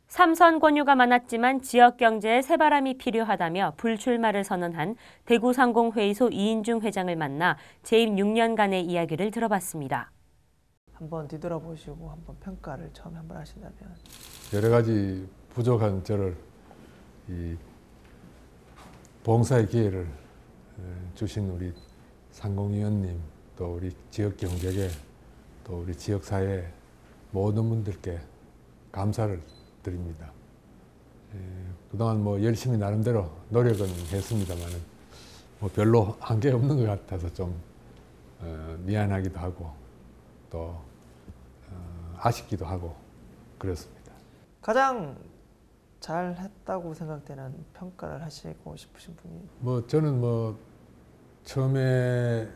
삼선 권유가 많았지만 지역 경제에 새바람이 필요하다며 불출마를 선언한 대구상공회의소 이인중 회장을 만나 재임 6년간의 이야기를 들어봤습니다. 한번 뒤돌아보시고 한번 평가를 처음에 한번 하신다면. 여러 가지 부족한 저를 이 봉사의 기회를 주신 우리 상공위원님, 또 우리 지역 경제계, 또 우리 지역사회 모든 분들께 감사를 드립니다. 그동안 뭐 열심히 나름대로 노력은 했습니다만은 뭐 별로 한게 없는 것 같아서 좀 미안하기도 하고 또 아쉽기도 하고 그렇습니다. 가장 잘했다고 생각되는 평가를 하시고 싶으신 분이? 뭐 저는 뭐 처음에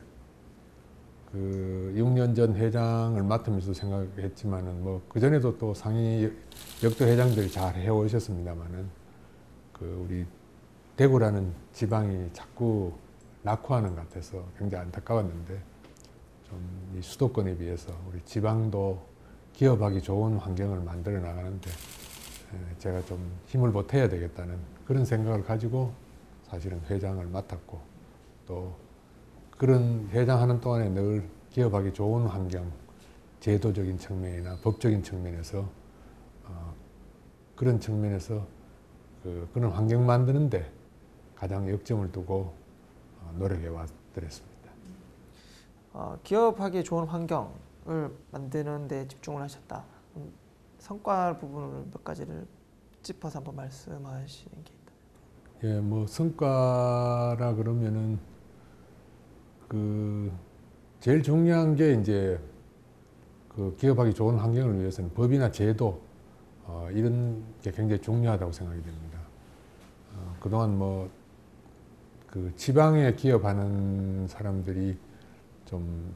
그 6년 전 회장을 맡으면서 생각했지만은 뭐 그전에도 또 상위 역도 회장들이 잘 해오셨습니다만은 그 우리 대구라는 지방이 자꾸 낙후하는 것 같아서 굉장히 안타까웠는데 좀 이 수도권에 비해서 우리 지방도 기업하기 좋은 환경을 만들어 나가는데 제가 좀 힘을 보태야 되겠다는 그런 생각을 가지고 사실은 회장을 맡았고 또 그런 회장하는 동안에 늘 기업하기 좋은 환경, 제도적인 측면이나 법적인 측면에서 그런 측면에서 그런 환경 만드는데 가장 역점을 두고 노력해 왔더랬습니다. 기업하기 좋은 환경을 만드는 데 집중을 하셨다. 성과 부분을 몇 가지를 짚어서 한번 말씀하시는 게 있다. 예, 뭐 성과라 그러면은 그 제일 중요한 게 이제 그 기업하기 좋은 환경을 위해서는 법이나 제도 이런 게 굉장히 중요하다고 생각이 됩니다. 그동안 뭐 그 지방에 기업하는 사람들이 좀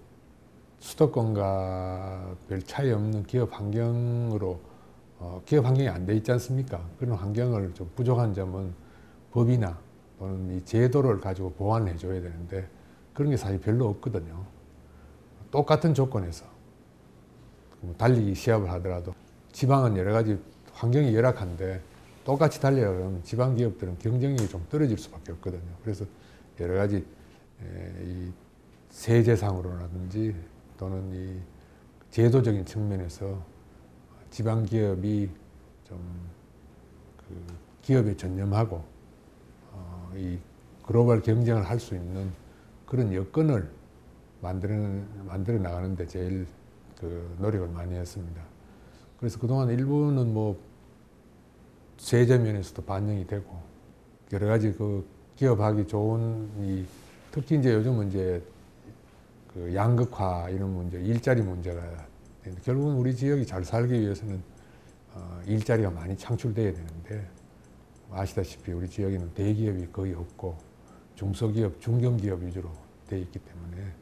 수도권과 별 차이 없는 기업 환경으로 기업 환경이 안 돼 있지 않습니까? 그런 환경을 좀 부족한 점은 법이나 또는 이 제도를 가지고 보완을 해줘야 되는데 그런 게 사실 별로 없거든요. 똑같은 조건에서 달리기 시합을 하더라도 지방은 여러 가지 환경이 열악한데 똑같이 달리려면 지방 기업들은 경쟁력이 좀 떨어질 수밖에 없거든요. 그래서 여러 가지 이 세제상으로라든지 또는 이 제도적인 측면에서 지방 기업이 좀 그 기업에 전념하고 이 글로벌 경쟁을 할 수 있는 그런 여건을 만들어 나가는데 제일 그 노력을 많이 했습니다. 그래서 그동안 일부는 뭐 세제 면에서도 반영이 되고 여러 가지 그 기업하기 좋은 이 특히 이제 요즘은 이제 그 양극화 이런 문제, 일자리 문제가 있는데 결국은 우리 지역이 잘 살기 위해서는 일자리가 많이 창출돼야 되는데 아시다시피 우리 지역에는 대기업이 거의 없고 중소기업, 중견기업 위주로 되어 있기 때문에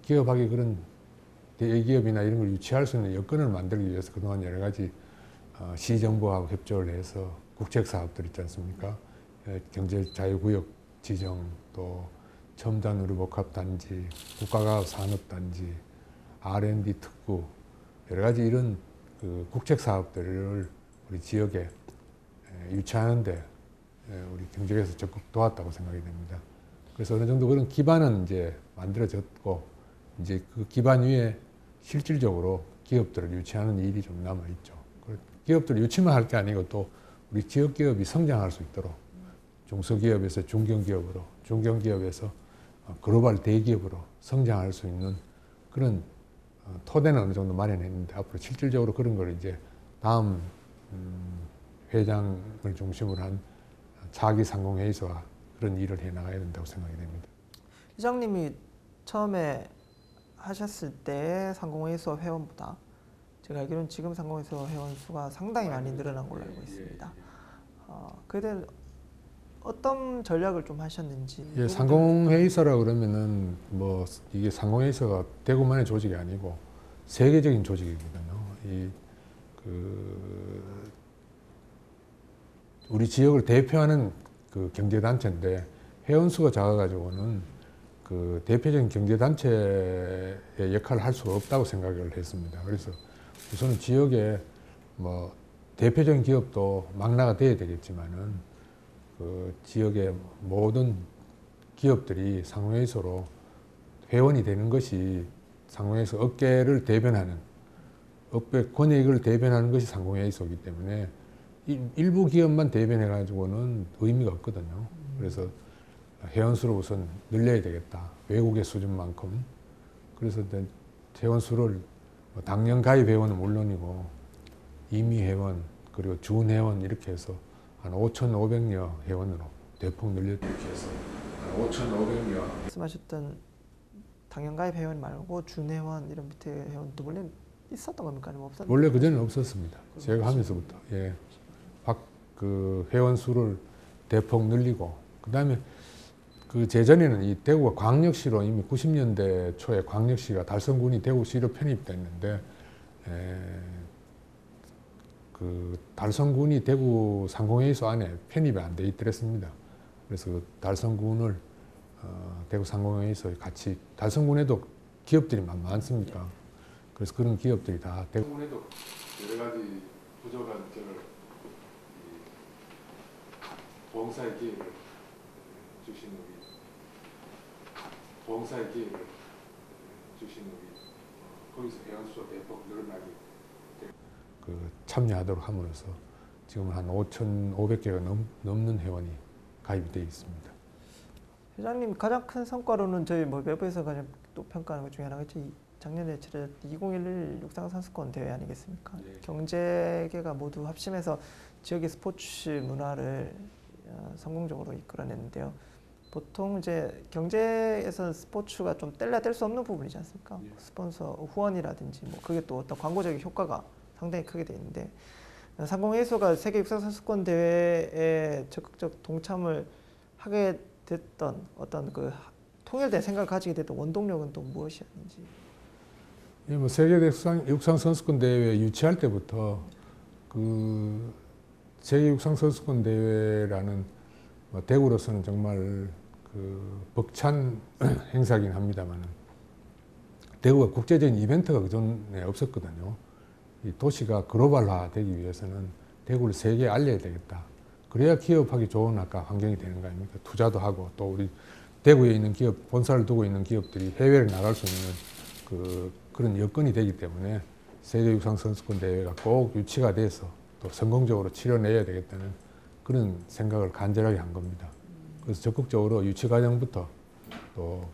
기업하기 그런 대기업이나 이런 걸 유치할 수 있는 여건을 만들기 위해서 그동안 여러 가지 시정부하고 협조를 해서 국책 사업들 있지 않습니까? 경제자유구역 지정, 또 첨단 의료복합단지, 국가과학산업단지, R&D 특구 여러 가지 이런 그 국책 사업들을 우리 지역에 유치하는데 우리 경제에서 적극 도왔다고 생각이 됩니다. 그래서 어느 정도 그런 기반은 이제 만들어졌고 이제 그 기반 위에 실질적으로 기업들을 유치하는 일이 좀 남아있죠. 기업들 유치만 할 게 아니고 또 우리 지역 기업이 성장할 수 있도록 중소기업에서 중견기업으로, 중견기업에서 글로벌 대기업으로 성장할 수 있는 그런 토대는 어느 정도 마련했는데 앞으로 실질적으로 그런 걸 이제 다음 회장을 중심으로 한 차기 상공회의소가 그런 일을 해 나가야 된다고 생각이 됩니다. 회장님이 처음에 하셨을 때 상공회의소 회원보다 제가 알기로는 지금 상공회의소 회원 수가 상당히 많이 늘어난 걸로 알고 있습니다. 그때 어떤 전략을 좀 하셨는지. 예, 상공회의소라 그러면은 뭐 이게 상공회의소가 대구만의 조직이 아니고 세계적인 조직이거든요. 우리 지역을 대표하는 그 경제단체인데 회원 수가 작아가지고는 그 대표적인 경제단체의 역할을 할 수가 없다고 생각을 했습니다. 그래서 우선은 지역에 뭐 대표적인 기업도 망라가 돼야 되겠지만은 그 지역의 모든 기업들이 상공회의소로 회원이 되는 것이 상공회의소 업계를 대변하는 업계 권익을 대변하는 것이 상공회의소이기 때문에 일부 기업만 대변해 가지고는 의미가 없거든요. 그래서 회원 수를 우선 늘려야 되겠다. 외국의 수준만큼. 그래서 회원 수를 당년 가입 회원은 물론이고 임의 회원 그리고 준 회원 이렇게 해서 한 5,500여 회원으로 대폭 늘렸다. 이렇게 해서 한 5,500여. 말씀하셨던 당연가입 회원 말고 준회원 이런 밑에 회원도 원래 있었던 겁니까? 아니면 없었나요? 원래 그전에는 없었습니다. 제가 하면서부터. 예. 그 회원 수를 대폭 늘리고 그다음에 그 제전에는 이 대구가 광역시로 이미 90년대 초에 광역시가 달성군이 대구시로 편입됐는데 그 달성군이 대구 상공회의소 안에 편입이 안 돼 있더랬습니다. 그래서 그 달성군을 대구 상공회의소에 같이 달성군에도 기업들이 많습니까? 그래서 그런 기업들이 다 대구군에도 여러 가지 부족한 점을 보험사의 기회를 주신 우리 보험사의 기회를 주신 우리 거기서 회원수가 대폭 늘어나기 그 참여하도록 함으로써 지금 한 5,500개가 넘는 회원이 가입이 되어 있습니다. 회장님 가장 큰 성과로는 저희 뭐 외부에서 가장 또 평가하는 것 중에 하나가 작년에 치러졌던 2011 육상선수권 대회 아니겠습니까? 네. 경제계가 모두 합심해서 지역의 스포츠 문화를 성공적으로 이끌어냈는데요. 보통 이제 경제에서는 스포츠가 좀 뗄래야 뗄 수 없는 부분이지 않습니까? 예. 스폰서 후원이라든지 뭐 그게 또 어떤 광고적인 효과가 상당히 크게 돼 있는데 상공회의소가 세계 육상선수권 대회에 적극적 동참을 하게 됐던 어떤 그 통일된 생각을 가지게 됐던 원동력은 또 무엇이었는지. 예, 뭐 세계 육상 선수권 대회 유치할 때부터 그 세계 육상 선수권 대회라는 뭐 대구로서는 정말 그 벅찬 행사긴 합니다만 대구가 국제적인 이벤트가 그전에 없었거든요. 이 도시가 글로벌화 되기 위해서는 대구를 세계에 알려야 되겠다. 그래야 기업하기 좋은 아까 환경이 되는 거 아닙니까? 투자도 하고 또 우리 대구에 있는 기업, 본사를 두고 있는 기업들이 해외를 나갈 수 있는 그런 여건이 되기 때문에 세계육상선수권 대회가 꼭 유치가 돼서 또 성공적으로 치러내야 되겠다는 그런 생각을 간절하게 한 겁니다. 그래서 적극적으로 유치 과정부터 또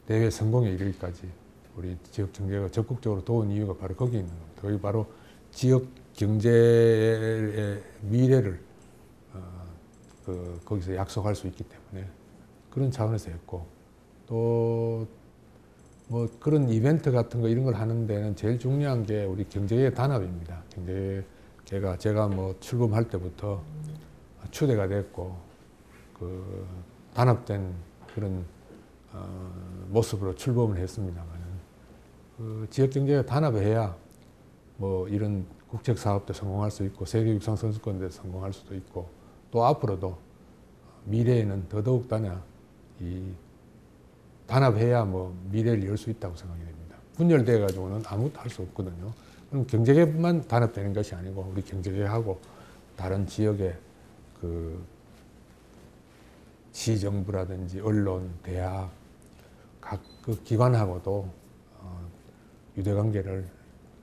대회 성공에 이르기까지 우리 지역 경제가 적극적으로 도운 이유가 바로 거기 있는 겁니다. 거기 바로 지역 경제의 미래를 거기서 약속할 수 있기 때문에 그런 차원에서 했고 또 뭐 그런 이벤트 같은 거 이런 걸 하는 데는 제일 중요한 게 우리 경제계 단합입니다. 경제계가 제가 뭐 출범할 때부터 추대가 됐고 그 단합된 그런 모습으로 출범을 했습니다만은 그 지역 경제가 단합해야 뭐 이런 국책 사업도 성공할 수 있고 세계 육상 선수권도 성공할 수도 있고 또 앞으로도 미래에는 더더욱다나 이 단합해야 뭐 미래를 열 수 있다고 생각이 됩니다. 분열돼 가지고는 아무것도 할 수 없거든요. 그럼 경제계만 단합되는 것이 아니고 우리 경제계하고 다른 지역의 그 시정부라든지 언론, 대학 각 그 기관하고도 유대관계를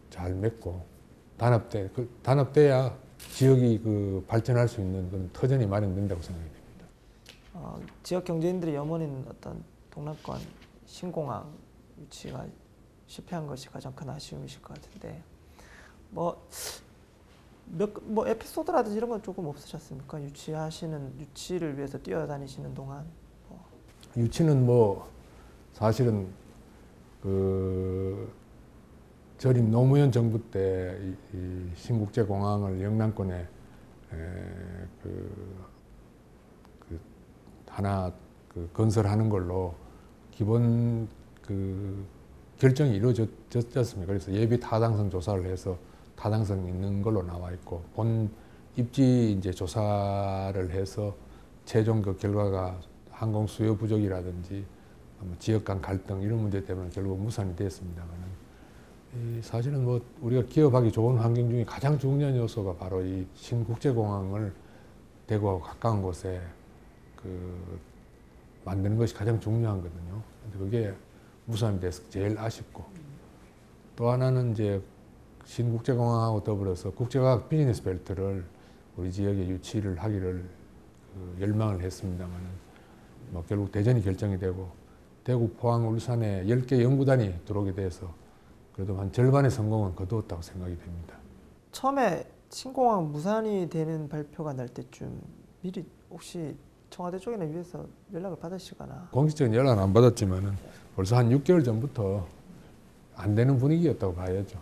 잘 맺고 단합돼야 지역이 그 발전할 수 있는 그런 터전이 마련된다고 생각이 됩니다. 지역 경제인들의 염원인 어떤 동남권 신공항 유치가 실패한 것이 가장 큰 아쉬움이실 것 같은데 뭐 에피소드라든지 이런 건 조금 없으셨습니까? 유치를 위해서 뛰어다니시는 동안 유치는 뭐 사실은 그 전임 노무현 정부 때 이 신국제공항을 영남권에 하나 건설하는 걸로 기본 그 결정이 이루어졌지 않습니까? 그래서 예비 타당성 조사를 해서 타당성 있는 걸로 나와 있고 본 입지 이제 조사를 해서 최종 그 결과가 항공 수요 부족이라든지 지역 간 갈등 이런 문제 때문에 결국 무산이 됐습니다만은 사실은 뭐 우리가 기업하기 좋은 환경 중에 가장 중요한 요소가 바로 이 신국제공항을 대구하고 가까운 곳에 만드는 것이 가장 중요하거든요. 근데 그게 무산이 돼서 제일 아쉽고, 또 하나는 이제 신국제공항하고 더불어서 국제과학 비즈니스 벨트를 우리 지역에 유치를 하기를 열망을 했습니다만, 뭐 결국 대전이 결정이 되고 대구, 포항, 울산에 10개 연구단이 들어오게 돼서 그래도 한 절반의 성공은 거두었다고 생각이 됩니다. 처음에 신공항 무산이 되는 발표가 날 때쯤 미리 혹시 청와대 쪽이나 위에서 연락을 받으시거나? 공식적인 연락은 안 받았지만은 벌써 한 6개월 전부터 안 되는 분위기였다고 봐야죠.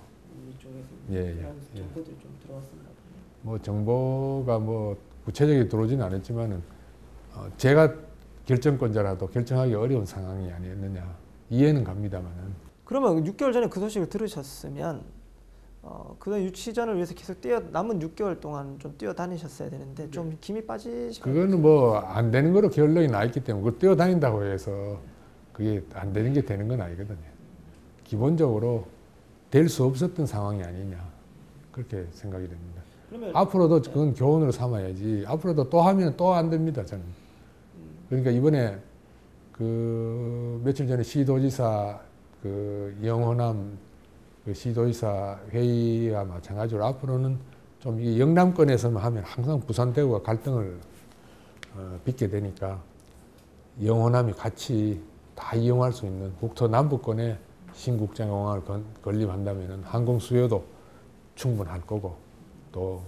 이쪽에서 예. 정보들이 좀 들어왔습니다. 뭐 정보가 뭐 구체적으로 들어오지는 않았지만은 제가 결정권자라도 결정하기 어려운 상황이 아니었느냐, 이해는 갑니다만은. 그러면 6개월 전에 그 소식을 들으셨으면 그다음 유치전을 위해서 계속 남은 6개월 동안 좀 뛰어다니셨어야 되는데 좀 김이 빠지시고. 그거는 뭐 안 되는 거로 결론이 나 있기 때문에 그걸 뛰어다닌다고 해서 그게 안 되는 게 되는 건 아니거든요. 기본적으로 될 수 없었던 상황이 아니냐, 그렇게 생각이 됩니다. 그러면 앞으로도 그건 교훈으로 삼아야지, 앞으로도 또 하면 또 안 됩니다, 저는. 그러니까 이번에 며칠 전에 시도지사 영호남 시도지사 회의와 마찬가지로 앞으로는 좀 이 영남권에서만 하면 항상 부산 대구가 갈등을 빚게 되니까 영호남이 같이 다 이용할 수 있는 국토 남부권에 신국제공항을 건립한다면 항공 수요도 충분할 거고, 또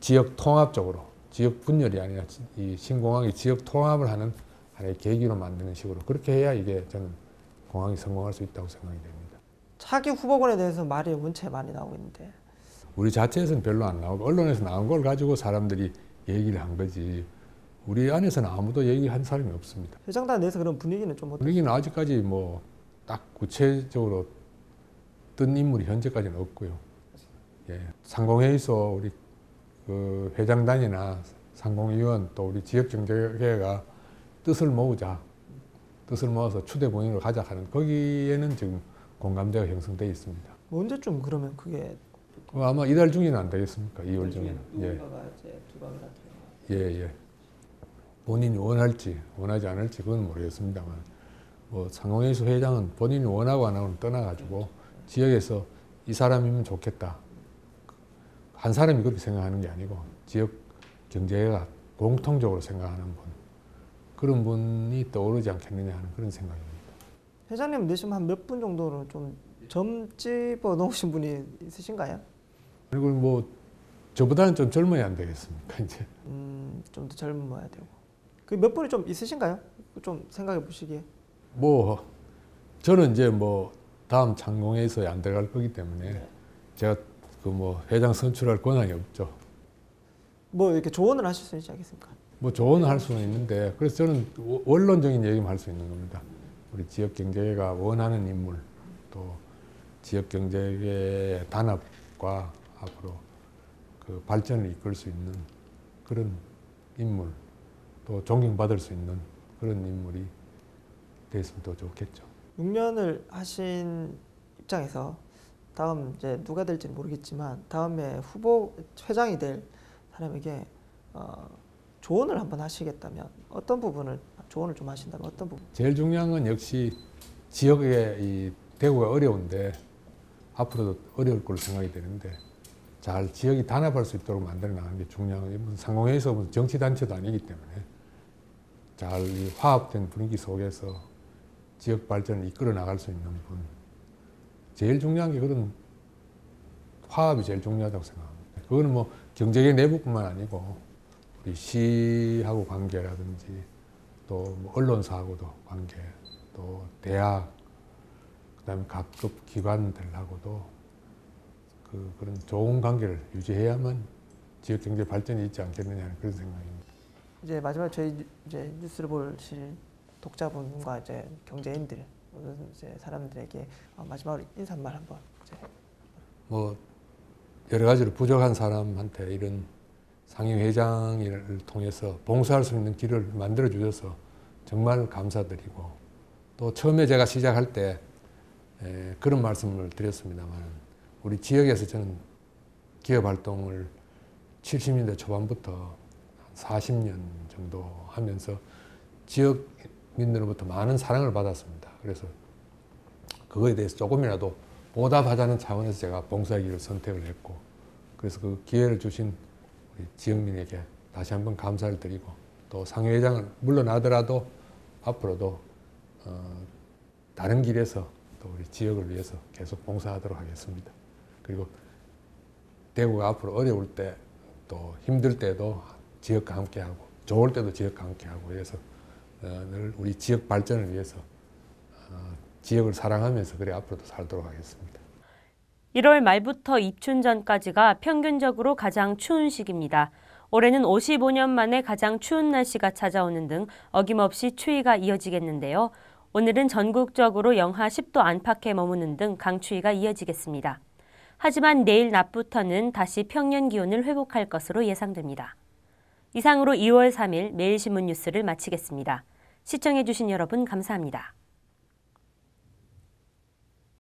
지역 통합적으로, 지역 분열이 아니라 이 신공항이 지역 통합을 하는 하나의 계기로 만드는 식으로 그렇게 해야 이게 저는 공항이 성공할 수 있다고 생각이 됩니다. 차기 후보군에 대해서 말이 원체 많이 나오고 있는데 우리 자체에서는 별로 안 나오고 언론에서 나온 걸 가지고 사람들이 얘기를 한 거지, 우리 안에서는 아무도 얘기한 사람이 없습니다. 회장단 내에서 그런 분위기는 좀 어떠세요? 분위기는 아직까지 뭐 딱 구체적으로 뜬 인물이 현재까지는 없고요. 예, 상공회의소 우리 회장단이나 상공위원 또 우리 지역경제회가 뜻을 모으자, 뜻을 모아서 추대본인으로 가자 하는, 거기에는 지금 공감대가 형성되어 있습니다. 언제쯤 그러면 그게 아마 이달 중에는 안 되겠습니까? 2월 중에는. 예. 본인이 원할지 원하지 않을지 그건 모르겠습니다만, 뭐 상공회의소 회장은 본인이 원하고 안 하고는 떠나가지고 지역에서 이 사람이면 좋겠다, 한 사람이 그렇게 생각하는 게 아니고 지역 경제가 공통적으로 생각하는 분, 그런 분이 떠오르지 않겠느냐 하는 그런 생각입니다. 회장님 내시면 한 몇 분 정도는 좀 점집어 놓으신 분이 있으신가요? 그리고 뭐 저보다는 좀 젊어야 안 되겠습니까 이제. 좀 더 젊어야 되고. 그 몇 분이 좀 있으신가요? 좀 생각해 보시기에. 뭐 저는 이제 뭐 다음 창공회의소에 안 들어갈 거기 때문에 제가 뭐 회장 선출할 권한이 없죠. 뭐 이렇게 조언을 하실 수 있지 않겠습니까? 뭐 조언을 할 수는 있는데, 그래서 저는 원론적인 얘기만 할 수 있는 겁니다. 우리 지역 경제가 원하는 인물, 또 지역 경제의 단합과 앞으로 그 발전을 이끌 수 있는 그런 인물, 또 존경받을 수 있는 그런 인물이 됐으면 더 좋겠죠. 6년을 하신 입장에서 다음 이제 누가 될지는 모르겠지만 다음에 후보 회장이 될 사람에게 조언을 한번 하시겠다면 어떤 부분을 조언을 좀 하신다면 어떤 부분? 제일 중요한 건 역시 지역의 이 대구가 어려운데 앞으로도 어려울 걸로 생각이 되는데, 잘 지역이 단합할 수 있도록 만들어 나가는 게 중요한 거예요. 무슨 상공회의소 무슨 정치 단체도 아니기 때문에 잘 이 화합된 분위기 속에서 지역 발전을 이끌어 나갈 수 있는 분, 제일 중요한 게 그런 화합이 제일 중요하다고 생각합니다. 그거는 뭐 경제계 내부뿐만 아니고 우리 시하고 관계라든지 또 뭐 언론사하고도 관계, 또 대학, 그다음에 각급 기관들하고도 그런 좋은 관계를 유지해야만 지역 경제 발전이 있지 않겠느냐 하는 그런 생각입니다. 이제 마지막 저희 이제 뉴스를 보실 독자분과 이제 경제인들, 이제 사람들에게 마지막으로 인사말 한번. 이제. 뭐 여러 가지로 부족한 사람한테 이런 상임회장을 통해서 봉사할 수 있는 길을 만들어 주셔서 정말 감사드리고, 또 처음에 제가 시작할 때 그런 말씀을 드렸습니다만 우리 지역에서 저는 기업 활동을 70년대 초반부터 40년 정도 하면서 지역민들로부터 많은 사랑을 받았습니다. 그래서 그거에 대해서 조금이라도 보답하자는 차원에서 제가 봉사기를 선택을 했고, 그래서 그 기회를 주신 우리 지역민에게 다시 한번 감사를 드리고, 또 상회장을 물러나더라도 앞으로도 다른 길에서 또 우리 지역을 위해서 계속 봉사하도록 하겠습니다. 그리고 대구가 앞으로 어려울 때 또 힘들 때도 지역과 함께하고 좋을 때도 지역과 함께하고 이래서 늘 우리 지역 발전을 위해서 지역을 사랑하면서 그래 앞으로도 살도록 하겠습니다. 1월 말부터 입춘 전까지가 평균적으로 가장 추운 시기입니다. 올해는 55년 만에 가장 추운 날씨가 찾아오는 등 어김없이 추위가 이어지겠는데요. 오늘은 전국적으로 영하 10도 안팎에 머무는 등 강추위가 이어지겠습니다. 하지만 내일 낮부터는 다시 평년 기온을 회복할 것으로 예상됩니다. 이상으로 2월 3일 매일신문 뉴스를 마치겠습니다. 시청해주신 여러분 감사합니다.